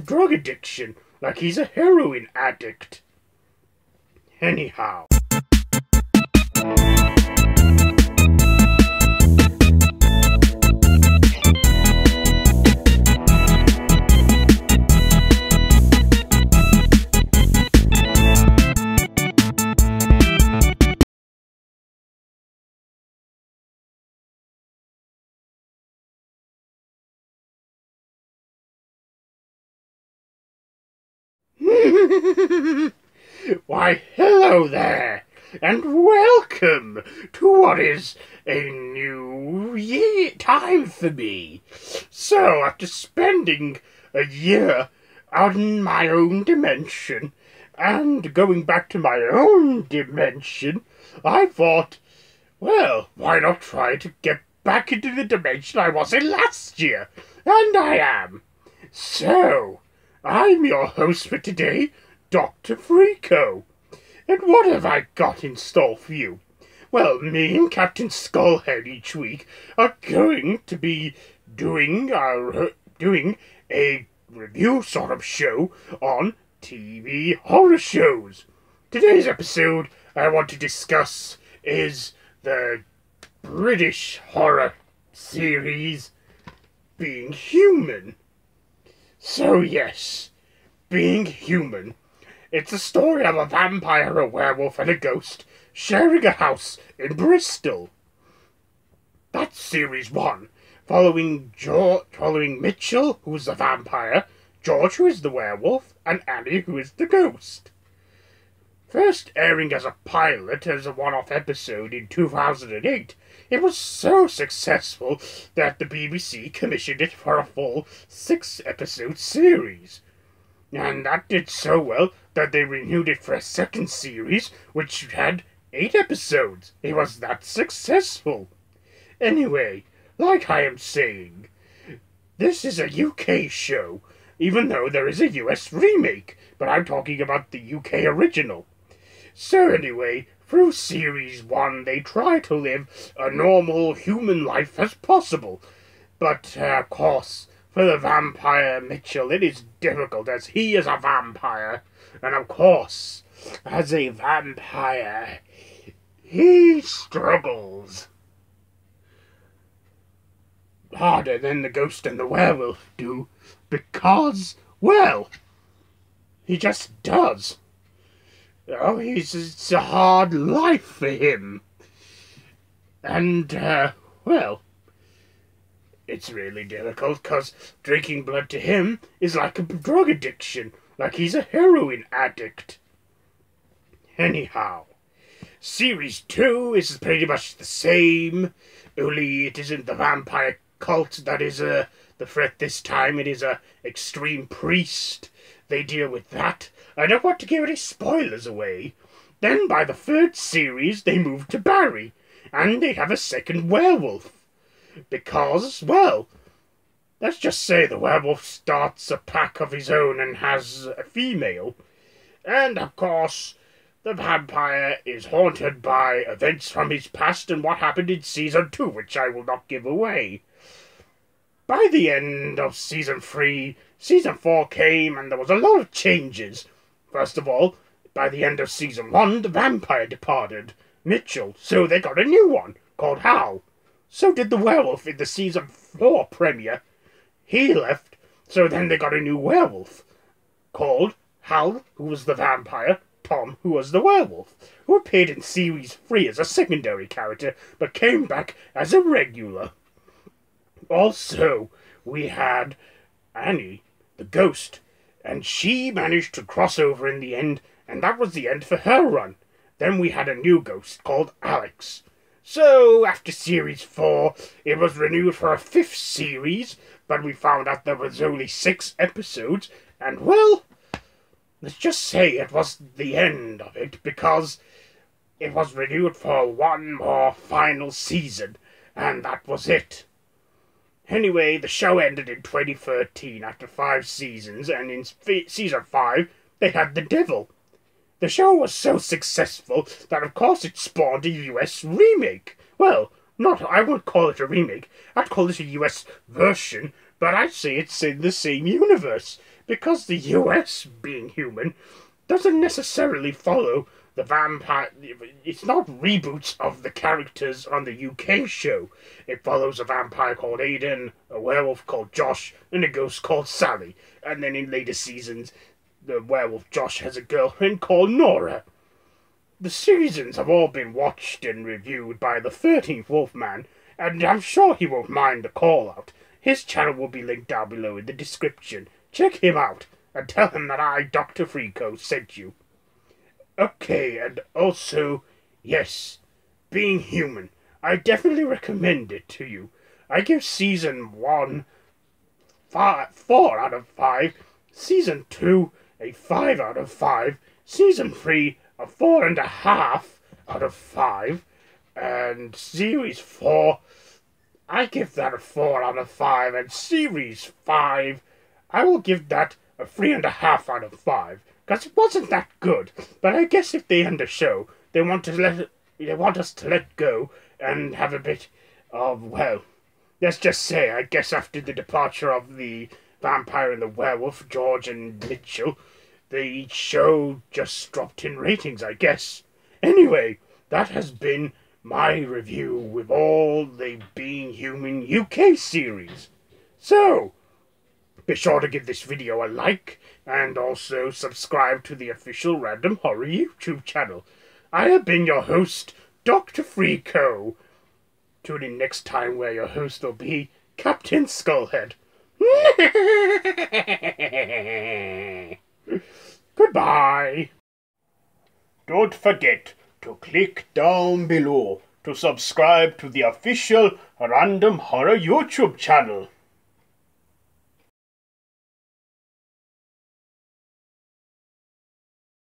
drug addiction, like he's a heroin addict. Anyhow. Why, hello there, and welcome to what is a new time for me. So, after spending a year out in my own dimension, and going back to my own dimension, I thought, well, why not try to get back into the dimension I was in last year? And I am. So, I'm your host for today, Dr Freako. And what have I got in store for you? Well, me and Captain Skullhead each week are going to be doing a review sort of show on TV horror shows. Today's episode I want to discuss is the British horror series Being Human. So yes, Being Human. It's a story of a vampire, a werewolf, and a ghost sharing a house in Bristol. That's series 1, following Mitchell, who is the vampire, George, who is the werewolf, and Annie, who is the ghost. First airing as a pilot as a one-off episode in 2008, it was so successful that the BBC commissioned it for a full 6-episode series. And that did so well that they renewed it for a second series, which had 8 episodes. It was that successful. Anyway, like I am saying, this is a UK show, even though there is a US remake, but I'm talking about the UK original. So anyway, through series 1 they try to live a normal human life as possible. But, of course, for the vampire Mitchell, it is difficult as he is a vampire. And of course, as a vampire, he struggles harder than the ghost and the werewolf do. Because, well, he just does. Oh, it's a hard life for him. And, well, it's really difficult, because drinking blood to him is like a drug addiction, like he's a heroin addict. Anyhow, series 2 is pretty much the same, only it isn't the vampire cult that is the threat this time. It is a extreme priest. They deal with that. I don't want to give any spoilers away. Then by the 3rd series they move to Barry, and they have a second werewolf. Because, well, let's just say the werewolf starts a pack of his own and has a female. And, of course, the vampire is haunted by events from his past and what happened in season 2, which I will not give away. By the end of season 3, season 4 came and there was a lot of changes. First of all, by the end of season 1, the vampire departed, Mitchell, so they got a new one, called Hal. So did the werewolf in the season 4 premiere. He left, so then they got a new werewolf, called Hal, who was the vampire, Tom, who was the werewolf, who appeared in series 3 as a secondary character, but came back as a regular. Also, we had Annie, the ghost, and she managed to cross over in the end, and that was the end for her run. Then we had a new ghost called Alex. So, after series 4, it was renewed for a 5th series, but we found out there was only 6 episodes, and well, let's just say it was the end of it, because it was renewed for one more final season, and that was it. Anyway, the show ended in 2013 after 5 seasons, and in season 5, they had the devil. The show was so successful that of course it spawned a US remake. Well, I wouldn't call it a remake, I'd call it a US version, but I'd say it's in the same universe, because the US, being human, doesn't necessarily follow the vampire. It's not reboots of the characters on the UK show. It follows a vampire called Aiden, a werewolf called Josh, and a ghost called Sally. And then in later seasons, the werewolf Josh has a girlfriend called Nora. The seasons have all been watched and reviewed by the 13th Wolfman, and I'm sure he won't mind the call-out. His channel will be linked down below in the description. Check him out, and tell him that I, Dr. Freako, sent you. Okay, and also, yes, being human, I definitely recommend it to you. I give Season 1 4 out of 5, Season 2 a 5 out of 5, Season 3 a 4.5 out of 5, and Series 4, I give that a 4 out of 5, and Series 5, I will give that a 3.5 out of 5, because it wasn't that good. But I guess if they end the show, they want us to let go and have a bit of, well, let's just say, I guess after the departure of the vampire and the werewolf, George and Mitchell, the show just dropped in ratings, I guess. Anyway, that has been my review with all the Being Human UK series. So, be sure to give this video a like, and also subscribe to the official Random Horror YouTube channel. I have been your host, Dr. Freako. Tune in next time where your host will be Captain Skullhead. Goodbye. Don't forget to click down below to subscribe to the official Random Horror YouTube channel.